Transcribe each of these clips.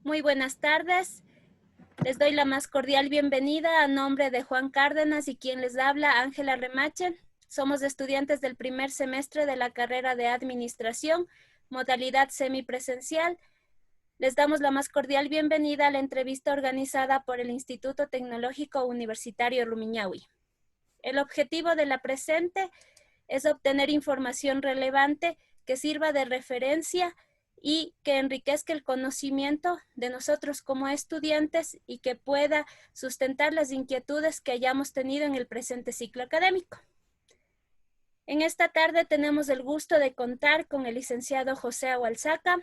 Muy buenas tardes. Les doy la más cordial bienvenida a nombre de Juan Cárdenas y quien les habla, Ángela Remache. Somos estudiantes del primer semestre de la carrera de Administración, modalidad semipresencial. Les damos la más cordial bienvenida a la entrevista organizada por el Instituto Tecnológico Universitario Rumiñahui. El objetivo de la presente es obtener información relevante que sirva de referencia y que enriquezca el conocimiento de nosotros como estudiantes y que pueda sustentar las inquietudes que hayamos tenido en el presente ciclo académico. En esta tarde tenemos el gusto de contar con el licenciado José Ahualzaca.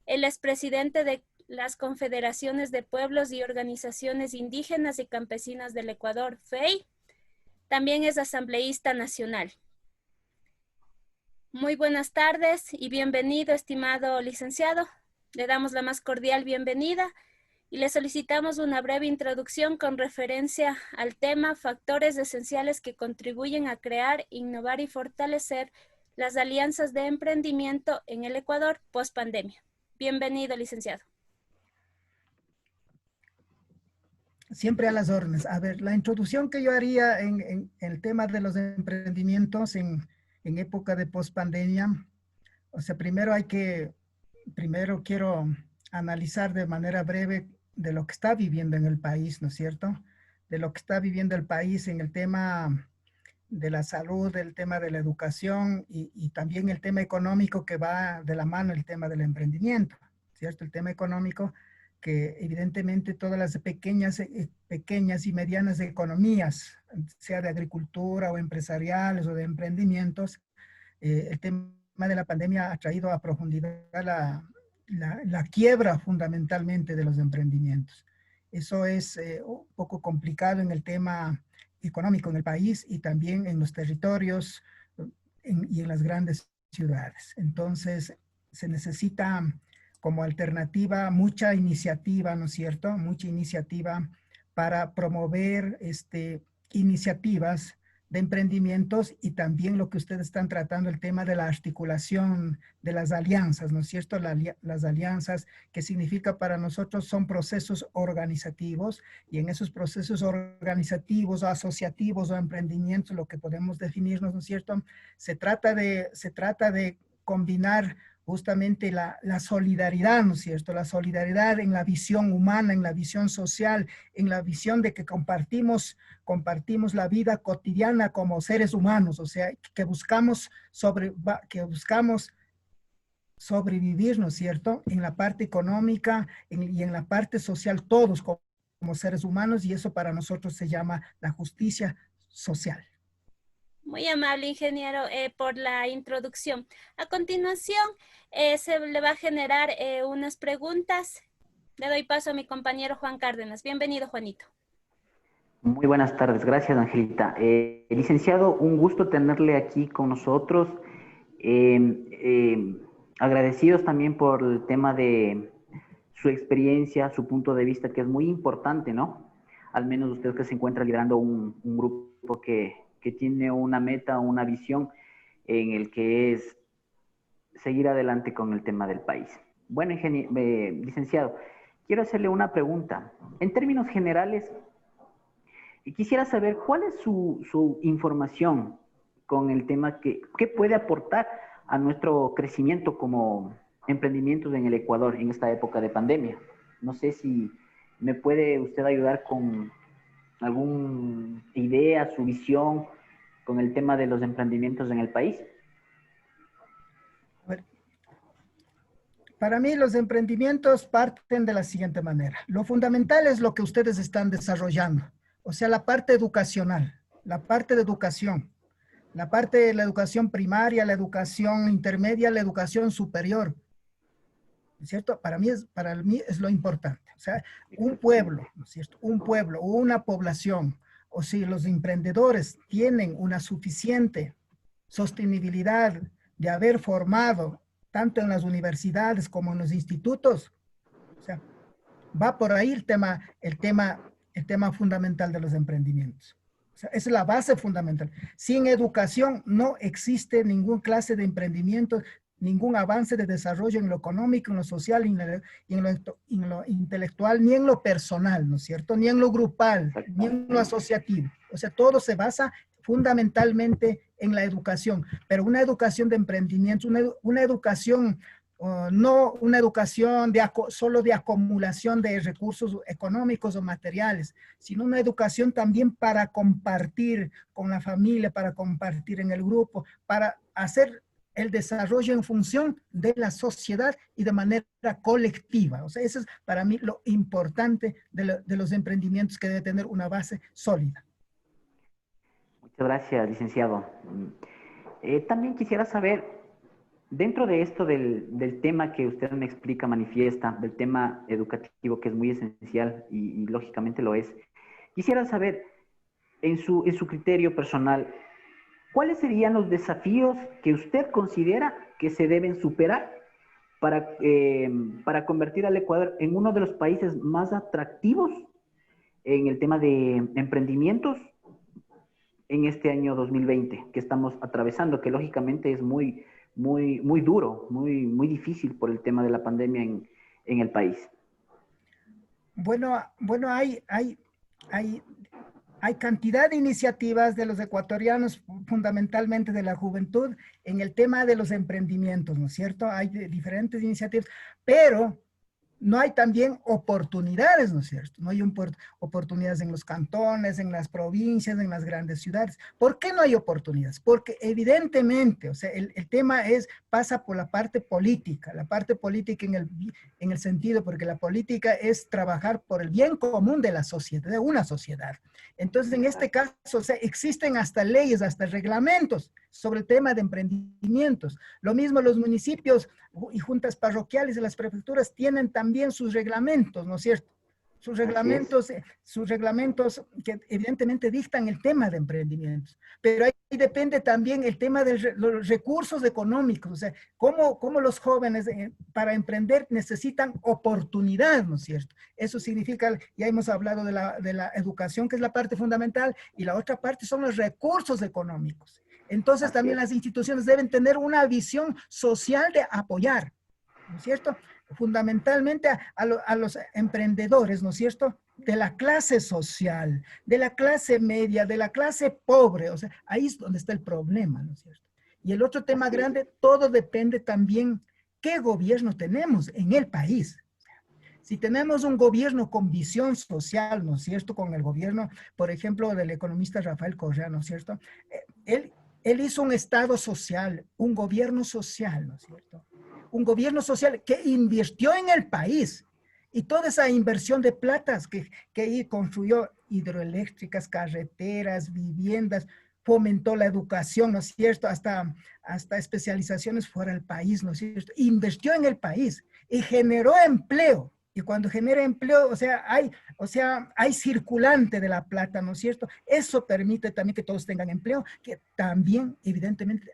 Él es presidente de las Confederaciones de Pueblos y Organizaciones Indígenas y Campesinas del Ecuador, FEI. También es asambleísta nacional. Muy buenas tardes y bienvenido, estimado licenciado. Le damos la más cordial bienvenida y le solicitamos una breve introducción con referencia al tema factores esenciales que contribuyen a crear, innovar y fortalecer las alianzas de emprendimiento en el Ecuador post-pandemia. Bienvenido, licenciado. Siempre a las órdenes. A ver, la introducción que yo haría en el tema de los emprendimientos en época de pospandemia, o sea, primero quiero analizar de manera breve de lo que está viviendo en el país, ¿no es cierto? De lo que está viviendo el país en el tema de la salud, el tema de la educación y también el tema económico que va de la mano el tema del emprendimiento, ¿cierto? El tema económico que evidentemente todas las pequeñas y medianas economías, sea de agricultura o empresariales o de emprendimientos, el tema de la pandemia ha traído a profundidad la quiebra fundamentalmente de los emprendimientos. Eso es un poco complicado en el tema económico en el país y también en los territorios y en las grandes ciudades. Entonces, se necesita como alternativa mucha iniciativa, ¿no es cierto? Mucha iniciativa para promover iniciativas de emprendimientos y también lo que ustedes están tratando, el tema de la articulación de las alianzas, ¿no es cierto? Las alianzas, que significa para nosotros son procesos organizativos y en esos procesos organizativos o asociativos o emprendimientos, lo que podemos definirnos, ¿no es cierto? Se trata de combinar justamente la solidaridad, ¿no es cierto? La solidaridad en la visión humana, en la visión social, en la visión de que compartimos la vida cotidiana como seres humanos, o sea, que buscamos sobrevivir, ¿no es cierto? En la parte económica y en la parte social, todos como seres humanos, y eso para nosotros se llama la justicia social. Muy amable, ingeniero, por la introducción. A continuación, se le va a generar unas preguntas. Le doy paso a mi compañero Juan Cárdenas. Bienvenido, Juanito. Muy buenas tardes. Gracias, Angelita. Licenciado, un gusto tenerle aquí con nosotros. Agradecidos también por el tema de su experiencia, su punto de vista, que es muy importante, ¿no? Al menos usted que se encuentra liderando un grupo que tiene una meta, una visión en el que es seguir adelante con el tema del país. Bueno, licenciado, quiero hacerle una pregunta. En términos generales, quisiera saber cuál es su información con el tema qué puede aportar a nuestro crecimiento como emprendimientos en el Ecuador en esta época de pandemia. No sé si me puede usted ayudar con alguna idea, su visión con el tema de los emprendimientos en el país. Para mí los emprendimientos parten de la siguiente manera. Lo fundamental es lo que ustedes están desarrollando, o sea, la parte educacional, la parte de educación, la parte de la educación primaria, la educación intermedia, la educación superior. ¿Cierto? Para mí es lo importante. O sea, un pueblo, ¿no es cierto? Un pueblo o una población, o si los emprendedores tienen una suficiente sostenibilidad de haber formado tanto en las universidades como en los institutos, o sea, va por ahí el tema fundamental de los emprendimientos. O sea, esa es la base fundamental. Sin educación no existe ninguna clase de emprendimiento, ningún avance de desarrollo en lo económico, en lo social, en lo intelectual, ni en lo personal, ¿no es cierto? Ni en lo grupal, ni en lo asociativo. O sea, todo se basa fundamentalmente en la educación, pero una educación de emprendimiento, una educación, no una educación solo de acumulación de recursos económicos o materiales, sino una educación también para compartir con la familia, para compartir en el grupo, para hacer el desarrollo en función de la sociedad y de manera colectiva. O sea, eso es para mí lo importante de los emprendimientos, que debe tener una base sólida. Muchas gracias, licenciado. También quisiera saber, dentro de esto del tema que usted me explica, manifiesta, del tema educativo, que es muy esencial y lógicamente lo es, quisiera saber, en su criterio personal, ¿cuáles serían los desafíos que usted considera que se deben superar para convertir al Ecuador en uno de los países más atractivos en el tema de emprendimientos en este año 2020 que estamos atravesando, que lógicamente es muy duro, muy difícil por el tema de la pandemia en el país? Bueno, hay cantidad de iniciativas de los ecuatorianos, fundamentalmente de la juventud, en el tema de los emprendimientos, ¿no es cierto? Hay diferentes iniciativas, pero no hay también oportunidades, ¿no es cierto? No hay oportunidades en los cantones, en las provincias, en las grandes ciudades. ¿Por qué no hay oportunidades? Porque evidentemente, o sea, el tema pasa por la parte política en el sentido, porque la política es trabajar por el bien común de la sociedad, de una sociedad. Entonces, en este caso, o sea, existen hasta leyes, hasta reglamentos sobre el tema de emprendimientos. Lo mismo los municipios y juntas parroquiales de las prefecturas tienen también sus reglamentos, ¿no es cierto? Sus reglamentos que evidentemente dictan el tema de emprendimientos. Pero ahí depende también el tema de los recursos económicos, o sea, cómo los jóvenes para emprender necesitan oportunidad, ¿no es cierto? Eso significa, ya hemos hablado de la educación, que es la parte fundamental, y la otra parte son los recursos económicos. Entonces también las instituciones deben tener una visión social de apoyar, ¿no es cierto? Fundamentalmente a los emprendedores, ¿no es cierto? De la clase social, de la clase media, de la clase pobre. O sea, ahí es donde está el problema, ¿no es cierto? Y el otro tema grande, todo depende también qué gobierno tenemos en el país. Si tenemos un gobierno con visión social, ¿no es cierto? Con el gobierno, por ejemplo, del economista Rafael Correa, ¿no es cierto? Él hizo un Estado social, un gobierno social, ¿no es cierto? Un gobierno social que invirtió en el país, y toda esa inversión de platas que construyó hidroeléctricas, carreteras, viviendas, fomentó la educación, ¿no es cierto? Hasta especializaciones fuera del país, ¿no es cierto? Invirtió en el país y generó empleo. Y cuando genera empleo, o sea, hay circulante de la plata, ¿no es cierto? Eso permite también que todos tengan empleo, que también, evidentemente,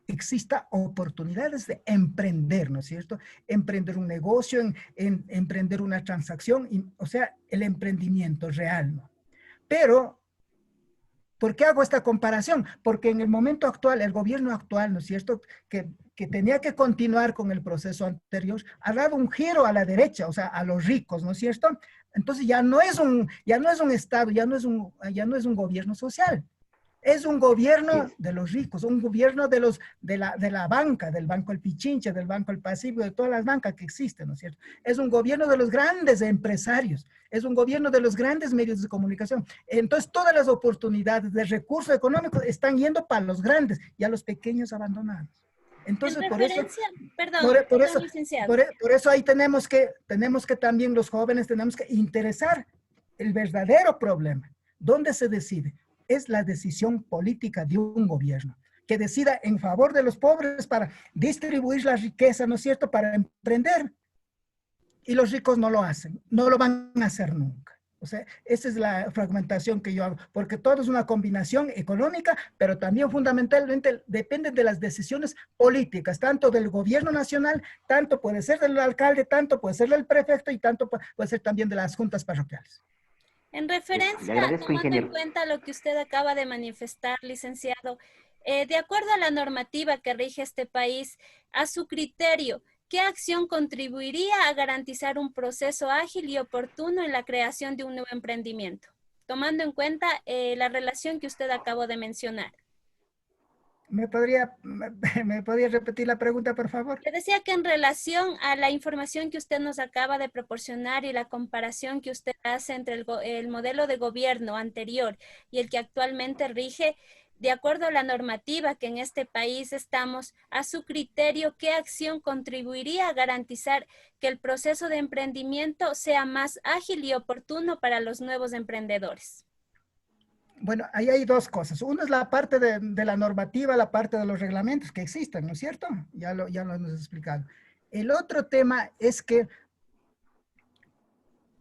exista oportunidades de emprender, ¿no es cierto? Emprender un negocio, emprender una transacción, o sea, el emprendimiento real, ¿no? Pero, ¿por qué hago esta comparación? Porque en el momento actual, el gobierno actual, ¿no es cierto?, que tenía que continuar con el proceso anterior, ha dado un giro a la derecha, o sea, a los ricos, ¿no es cierto? Entonces ya no es un Estado, ya no es un gobierno social. Es un gobierno de los ricos, un gobierno de la banca, del Banco El Pichinche, del Banco El Pacífico, de todas las bancas que existen, ¿no es cierto? Es un gobierno de los grandes empresarios, es un gobierno de los grandes medios de comunicación. Entonces, todas las oportunidades de recursos económicos están yendo para los grandes y a los pequeños abandonados. Entonces, por eso ahí tenemos que también los jóvenes tenemos que interesar el verdadero problema. ¿Dónde se decide? Es la decisión política de un gobierno que decida en favor de los pobres para distribuir la riqueza, ¿no es cierto?, para emprender. Y los ricos no lo hacen, no lo van a hacer nunca. O sea, esa es la fragmentación que yo hago, porque todo es una combinación económica, pero también fundamentalmente depende de las decisiones políticas, tanto del gobierno nacional, tanto puede ser del alcalde, tanto puede ser del prefecto y tanto puede ser también de las juntas parroquiales. En referencia, tomando en cuenta lo que usted acaba de manifestar, licenciado, De acuerdo a la normativa que rige este país, a su criterio, ¿qué acción contribuiría a garantizar un proceso ágil y oportuno en la creación de un nuevo emprendimiento? Tomando en cuenta la relación que usted acabó de mencionar. ¿Me podría repetir la pregunta, por favor? Le decía que en relación a la información que usted nos acaba de proporcionar y la comparación que usted hace entre el modelo de gobierno anterior y el que actualmente rige, de acuerdo a la normativa que en este país estamos, a su criterio, ¿qué acción contribuiría a garantizar que el proceso de emprendimiento sea más ágil y oportuno para los nuevos emprendedores? Bueno, ahí hay dos cosas. Uno es la parte de la normativa, la parte de los reglamentos que existen, ¿no es cierto? Ya lo hemos explicado. El otro tema es que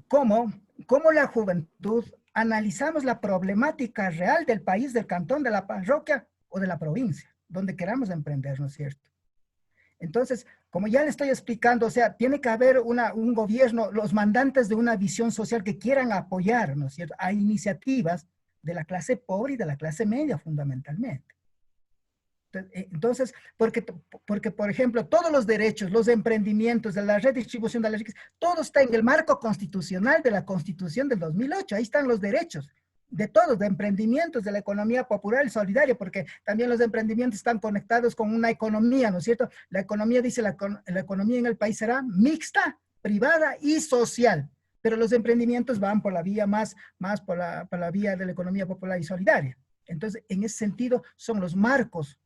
cómo la juventud analizamos la problemática real del país, del cantón, de la parroquia o de la provincia, donde queramos emprender, ¿no es cierto? Entonces, como ya le estoy explicando, o sea, tiene que haber un gobierno, los mandantes de una visión social que quieran apoyar, ¿no es cierto?, a iniciativas de la clase pobre y de la clase media fundamentalmente. Entonces, porque, por ejemplo, todos los derechos, los emprendimientos de la redistribución de la riqueza, todo está en el marco constitucional de la Constitución del 2008. Ahí están los derechos de todos, de emprendimientos, de la economía popular y solidaria, porque también los emprendimientos están conectados con una economía, ¿no es cierto? La economía, dice la economía en el país será mixta, privada y social, pero los emprendimientos van por la vía más por la vía de la economía popular y solidaria. Entonces, en ese sentido, son los marcos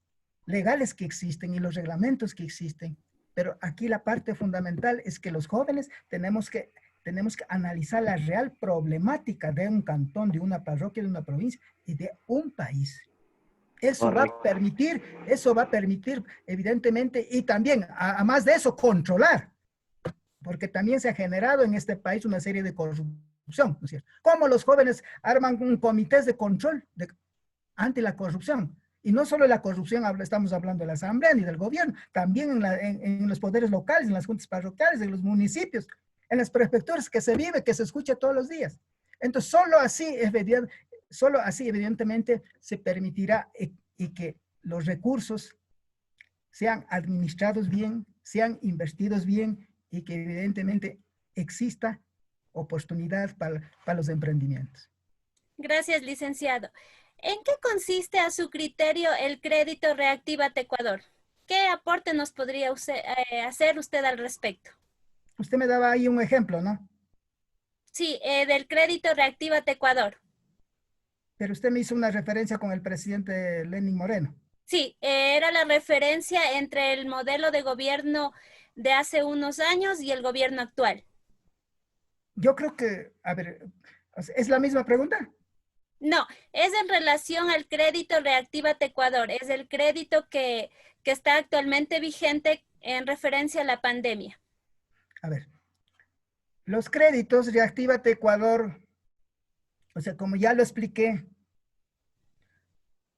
legales que existen y los reglamentos que existen. Pero aquí la parte fundamental es que los jóvenes tenemos que analizar la real problemática de un cantón, de una parroquia, de una provincia y de un país. Eso va a permitir, evidentemente, y también, a más de eso, controlar, porque también se ha generado en este país una serie de corrupción, ¿no es cierto? ¿Cómo los jóvenes arman un comité de control ante la corrupción? Y no solo la corrupción, estamos hablando de la asamblea ni del gobierno, también en los poderes locales, en las juntas parroquiales, en los municipios, en las prefecturas, que se vive, que se escucha todos los días. Entonces, solo así evidentemente se permitirá y que los recursos sean administrados bien, sean invertidos bien y que evidentemente exista oportunidad para los emprendimientos. Gracias, licenciado. ¿En qué consiste a su criterio el crédito Reactívate Ecuador? ¿Qué aporte nos podría hacer usted al respecto? Usted me daba ahí un ejemplo, ¿no? Sí, del crédito Reactívate Ecuador. Pero usted me hizo una referencia con el presidente Lenín Moreno. Sí, era la referencia entre el modelo de gobierno de hace unos años y el gobierno actual. Yo creo que, a ver, ¿es la misma pregunta? No, es en relación al crédito Reactívate Ecuador. Es el crédito que está actualmente vigente en referencia a la pandemia. A ver, los créditos Reactívate Ecuador, o sea, como ya lo expliqué,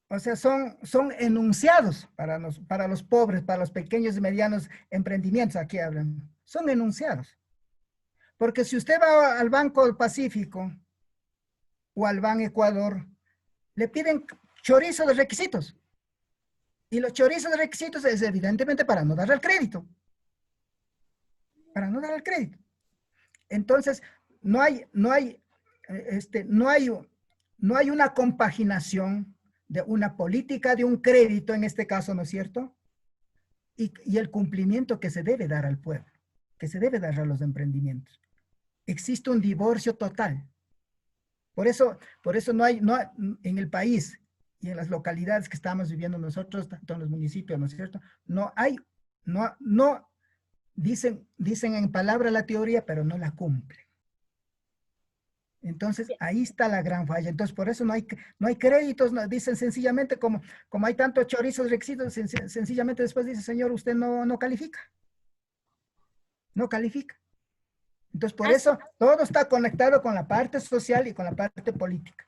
o sea, son enunciados para los pobres, para los pequeños y medianos emprendimientos, aquí hablan. Son enunciados. Porque si usted va al Banco del Pacífico o al Ban Ecuador, le piden chorizo de requisitos. Y los chorizos de requisitos es evidentemente para no dar el crédito. Para no dar el crédito. Entonces, no hay una compaginación de una política de un crédito, en este caso, ¿no es cierto? Y el cumplimiento que se debe dar al pueblo, que se debe dar a los emprendimientos. Existe un divorcio total. Por eso en el país y en las localidades que estamos viviendo nosotros, tanto en los municipios, ¿no es cierto? Dicen en palabra la teoría, pero no la cumplen. Entonces, ahí está la gran falla. Entonces, por eso no hay créditos, dicen sencillamente, como hay tantos chorizos requisitos, sencillamente después dice, señor, usted no califica. No califica. Entonces, por eso todo está conectado con la parte social y con la parte política.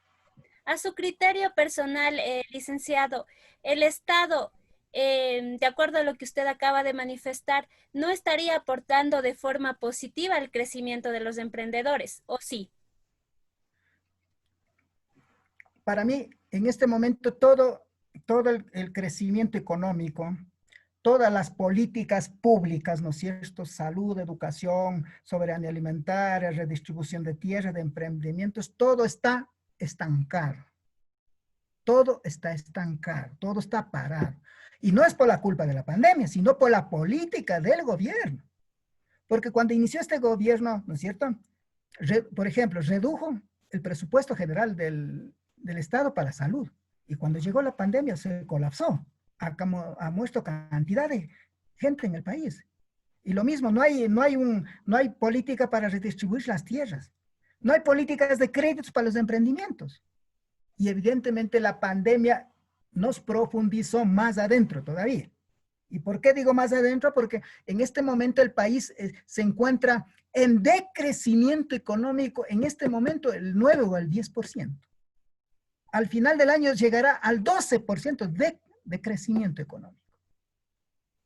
A su criterio personal, licenciado, el Estado, de acuerdo a lo que usted acaba de manifestar, no estaría aportando de forma positiva al crecimiento de los emprendedores, ¿o sí? Para mí, en este momento, todo todo el crecimiento económico, todas las políticas públicas, ¿no es cierto? Salud, educación, soberanía alimentaria, redistribución de tierra, de emprendimientos, todo está estancado. Todo está estancado, todo está parado. Y no es por la culpa de la pandemia, sino por la política del gobierno. Porque cuando inició este gobierno, ¿no es cierto? Por ejemplo, redujo el presupuesto general del Estado para la salud. Y cuando llegó la pandemia se colapsó. Ha muerto cantidad de gente en el país. Y lo mismo, no hay política para redistribuir las tierras. No hay políticas de créditos para los emprendimientos. Y evidentemente la pandemia nos profundizó más adentro todavía. ¿Y por qué digo más adentro? Porque en este momento el país se encuentra en decrecimiento económico, en este momento el 9 o el 10%. Al final del año llegará al 12% de crecimiento económico.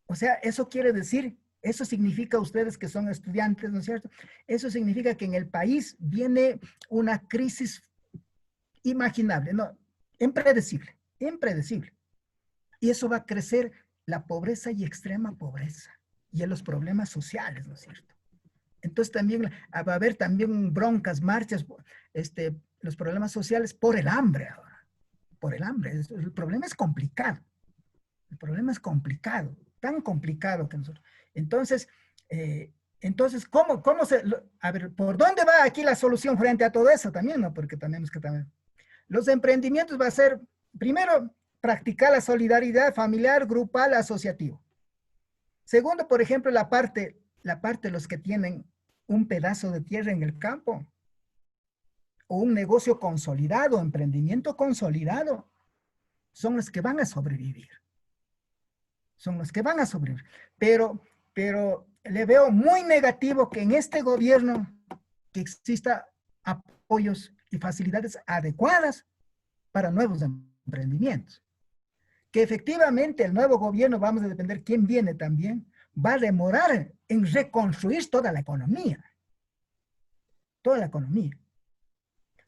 O sea, eso quiere decir, eso significa ustedes que son estudiantes, ¿no es cierto? Eso significa que en el país viene una crisis imaginable, no, impredecible, impredecible. Y eso va a crecer la pobreza y extrema pobreza y en los problemas sociales, ¿no es cierto? Entonces también va a haber también broncas, marchas, los problemas sociales por el hambre ahora, por el hambre. El problema es complicado, el problema es complicado, tan complicado que nosotros. Entonces, ¿cómo se, a ver, por dónde va aquí la solución frente a todo eso también, no? Porque tenemos que también, los emprendimientos va a ser, primero, practicar la solidaridad familiar, grupal, asociativo. Segundo, por ejemplo, la parte de los que tienen un pedazo de tierra en el campo o un negocio consolidado, emprendimiento consolidado, son los que van a sobrevivir. Son los que van a sobrevivir. Pero le veo muy negativo que en este gobierno que exista apoyos y facilidades adecuadas para nuevos emprendimientos. Que efectivamente el nuevo gobierno, vamos a depender quién viene también, va a demorar en reconstruir toda la economía. Toda la economía.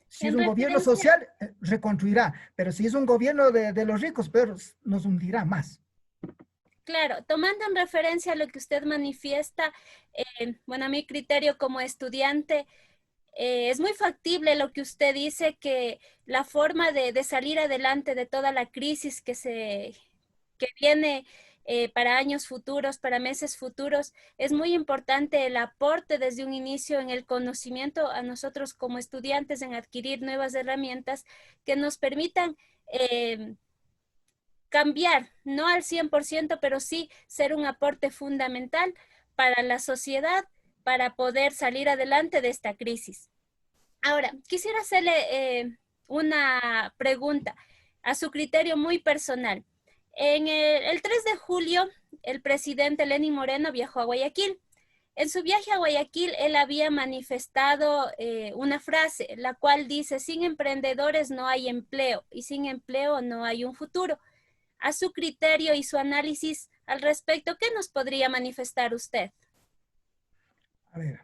Si es un gobierno social, reconstruirá, pero si es un gobierno de los ricos, pero nos hundirá más. Claro, tomando en referencia a lo que usted manifiesta, bueno, a mi criterio como estudiante, es muy factible lo que usted dice, que la forma de salir adelante de toda la crisis que viene para años futuros, para meses futuros, es muy importante el aporte desde un inicio en el conocimiento a nosotros como estudiantes, en adquirir nuevas herramientas que nos permitan cambiar, no al 100%, pero sí ser un aporte fundamental para la sociedad para poder salir adelante de esta crisis. Ahora, quisiera hacerle una pregunta a su criterio muy personal. En el 3 de julio, el presidente Lenín Moreno viajó a Guayaquil. En su viaje a Guayaquil, él había manifestado una frase, la cual dice: sin emprendedores no hay empleo y sin empleo no hay un futuro. A su criterio y su análisis al respecto, ¿qué nos podría manifestar usted? A ver.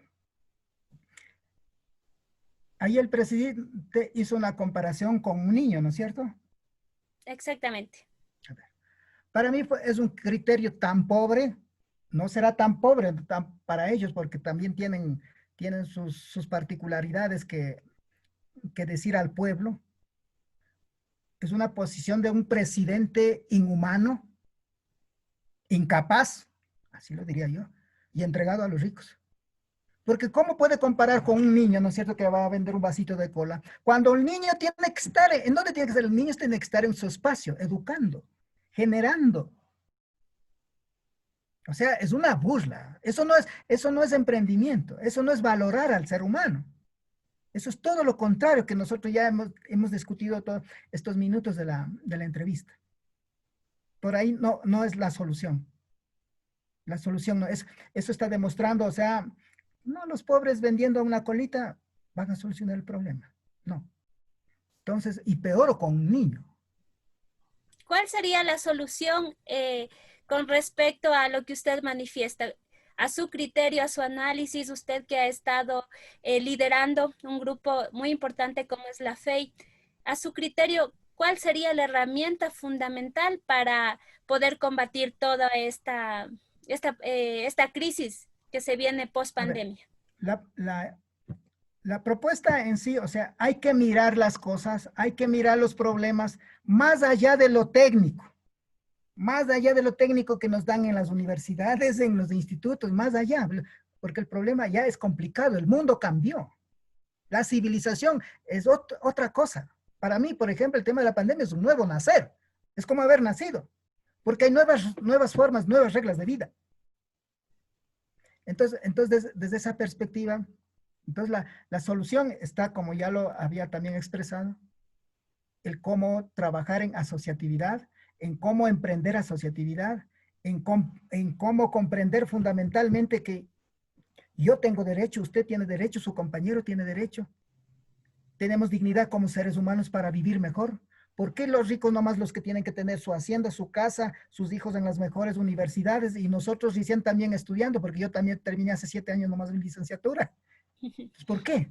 Ahí el presidente hizo una comparación con un niño, ¿no es cierto? Exactamente. Para mí es un criterio tan pobre, no será tan pobre para ellos porque también tienen sus particularidades que decir al pueblo. Es una posición de un presidente inhumano, incapaz, así lo diría yo, y entregado a los ricos. Porque ¿cómo puede comparar con un niño, ¿no es cierto?, que va a vender un vasito de cola? Cuando el niño tiene que estar, ¿en dónde tiene que estar? El niño tiene que estar en su espacio, educando, generando. O sea, es una burla. Eso no es emprendimiento, eso no es valorar al ser humano. Eso es todo lo contrario que nosotros ya hemos discutido todos estos minutos de la entrevista. Por ahí no es la solución. La solución no es, eso está demostrando, o sea, no, los pobres vendiendo una colita van a solucionar el problema. No. Entonces, y peor con un niño. ¿Cuál sería la solución con respecto a lo que usted manifiesta? A su criterio, a su análisis, usted que ha estado liderando un grupo muy importante como es la FEI, a su criterio, ¿cuál sería la herramienta fundamental para poder combatir toda esta crisis que se viene post A ver, pandemia? la, la, la propuesta en sí, o sea, hay que mirar las cosas, hay que mirar los problemas más allá de lo técnico. Más allá de lo técnico que nos dan en las universidades, en los institutos, más allá, porque el problema ya es complicado, el mundo cambió, la civilización es otra cosa. Para mí, por ejemplo, el tema de la pandemia es un nuevo nacer, es como haber nacido, porque hay nuevas formas, nuevas reglas de vida. Entonces desde esa perspectiva, entonces la solución está, como ya lo había también expresado, el cómo trabajar en asociatividad, en cómo emprender asociatividad, en cómo comprender fundamentalmente que yo tengo derecho, usted tiene derecho, su compañero tiene derecho. Tenemos dignidad como seres humanos para vivir mejor. ¿Por qué los ricos nomás los que tienen que tener su hacienda, su casa, sus hijos en las mejores universidades y nosotros recién también estudiando? Porque yo también terminé hace 7 años nomás mi licenciatura. Pues, ¿por qué?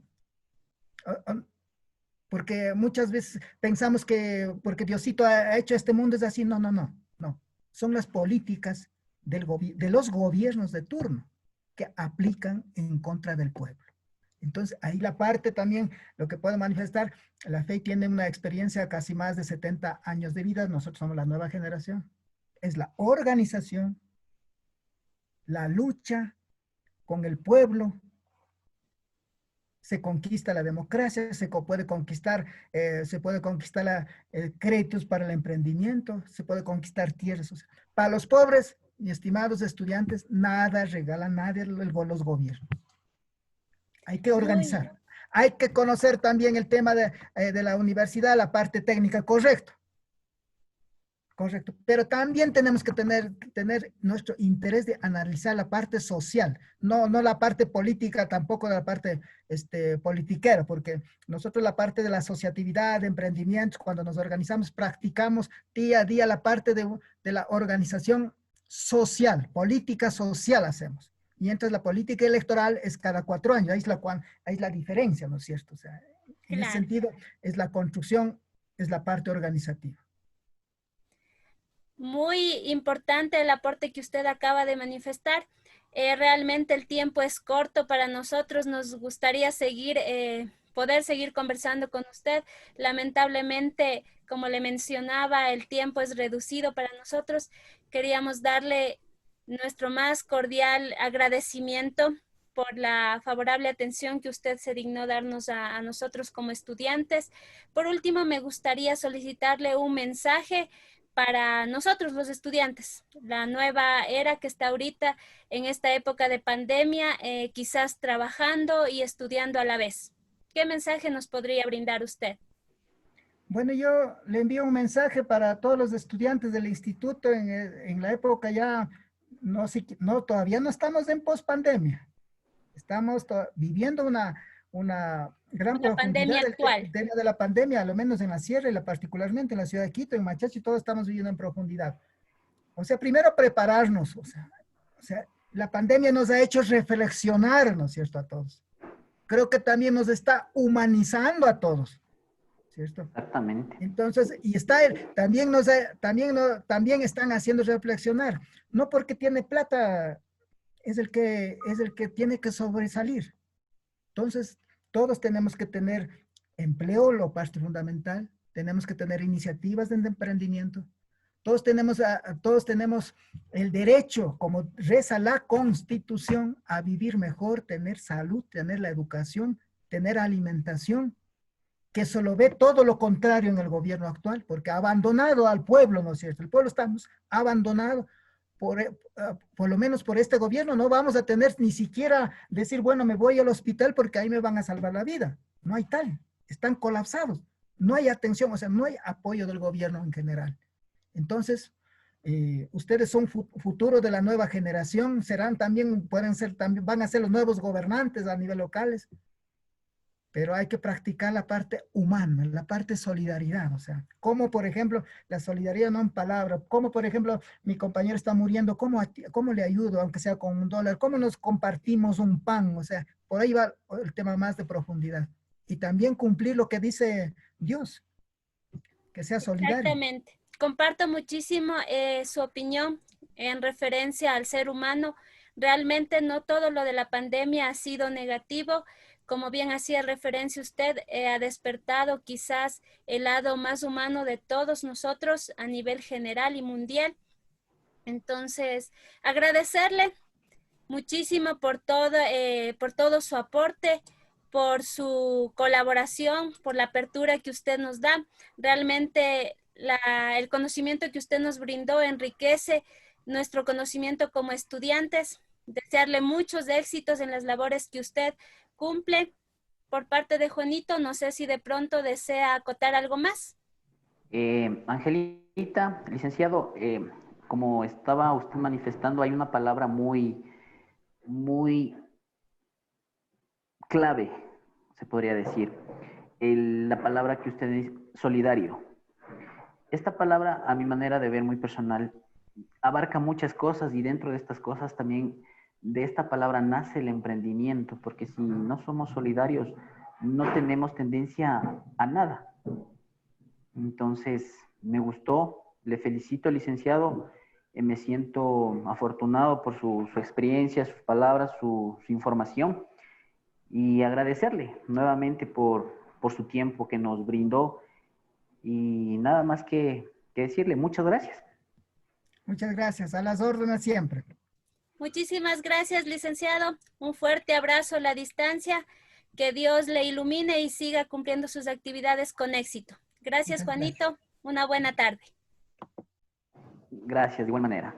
Porque muchas veces pensamos que porque Diosito ha hecho este mundo es así. No, no, no, no. Son las políticas de los gobiernos de turno que aplican en contra del pueblo. Entonces, ahí la parte también, lo que puede manifestar, la FEI tiene una experiencia casi más de 70 años de vida, nosotros somos la nueva generación, es la organización, la lucha con el pueblo, se conquista la democracia, se puede conquistar créditos para el emprendimiento, se puede conquistar tierras. O sea, para los pobres, mis estimados estudiantes, nada regala nadie los gobiernos. Hay que Muy, organizar. Hay que conocer también el tema de la universidad, la parte técnica, correcto. Correcto, pero también tenemos que tener nuestro interés de analizar la parte social, no la parte política, tampoco la parte politiquera, porque nosotros la parte de la asociatividad, de emprendimientos, cuando nos organizamos, practicamos día a día la parte de la organización social, política social hacemos. Y entonces la política electoral es cada 4 años, ahí es la diferencia, ¿no es cierto? O sea, en ese claro. sentido, es la construcción, es la parte organizativa. Muy importante el aporte que usted acaba de manifestar. Realmente el tiempo es corto para nosotros. Nos gustaría poder seguir conversando con usted. Lamentablemente, como le mencionaba, el tiempo es reducido para nosotros. Queríamos darle nuestro más cordial agradecimiento por la favorable atención que usted se dignó darnos a nosotros como estudiantes. Por último, me gustaría solicitarle un mensaje para nosotros los estudiantes, la nueva era que está ahorita en esta época de pandemia, quizás trabajando y estudiando a la vez. ¿Qué mensaje nos podría brindar usted? Bueno, yo le envío un mensaje para todos los estudiantes del instituto en la época ya, todavía no estamos en pospandemia. Estamos viviendo una gran La pandemia profundidad del actual. tema de la pandemia, a lo menos en la sierra y particularmente en la ciudad de Quito, en Machachi, todos estamos viviendo en profundidad. O sea, primero prepararnos, o sea, la pandemia nos ha hecho reflexionar, ¿no es cierto?, a todos. Creo que también nos está humanizando a todos, ¿cierto? Exactamente. Entonces, y también están haciendo reflexionar. No porque tiene plata es el que tiene que sobresalir. Entonces, todos tenemos que tener empleo, lo parte fundamental. Tenemos que tener iniciativas de emprendimiento. Todos tenemos el derecho, como reza la Constitución, a vivir mejor, tener salud, tener la educación, tener alimentación, que se lo ve todo lo contrario en el gobierno actual, porque ha abandonado al pueblo, ¿no es cierto? El pueblo estamos abandonado, por lo menos por este gobierno, no vamos a tener ni siquiera decir, bueno, me voy al hospital porque ahí me van a salvar la vida. No hay tal, están colapsados, no hay atención, o sea, no hay apoyo del gobierno en general. Entonces, ustedes son futuro de la nueva generación, van a ser los nuevos gobernantes a nivel locales, pero hay que practicar la parte humana, la parte solidaridad, o sea, como por ejemplo, la solidaridad no en palabras, como por ejemplo, mi compañero está muriendo, ¿cómo le ayudo, aunque sea con $1? ¿Cómo nos compartimos un pan? O sea, por ahí va el tema más de profundidad. Y también cumplir lo que dice Dios. que sea solidario. Exactamente. Comparto muchísimo su opinión en referencia al ser humano. Realmente no todo lo de la pandemia ha sido negativo. Como bien hacía referencia usted, ha despertado quizás el lado más humano de todos nosotros a nivel general y mundial. Entonces, agradecerle muchísimo por todo su aporte, por su colaboración, por la apertura que usted nos da. Realmente el conocimiento que usted nos brindó enriquece nuestro conocimiento como estudiantes. Desearle muchos éxitos en las labores que usted cumple. Por parte de Juanito, no sé si de pronto desea acotar algo más. Angelita, licenciado, como estaba usted manifestando, hay una palabra muy clave, se podría decir. La palabra que usted dice, solidario. Esta palabra, a mi manera de ver muy personal, abarca muchas cosas y dentro de estas cosas también de esta palabra nace el emprendimiento, porque si no somos solidarios, no tenemos tendencia a nada. Entonces, me gustó, le felicito, licenciado, me siento afortunado por su experiencia, sus palabras, su información y agradecerle nuevamente por su tiempo que nos brindó y nada más que decirle muchas gracias. Muchas gracias, a las órdenes siempre. Muchísimas gracias, licenciado. Un fuerte abrazo a la distancia. Que Dios le ilumine y siga cumpliendo sus actividades con éxito. Gracias, Muchas Juanito. gracias. Una buena tarde. Gracias, de igual manera.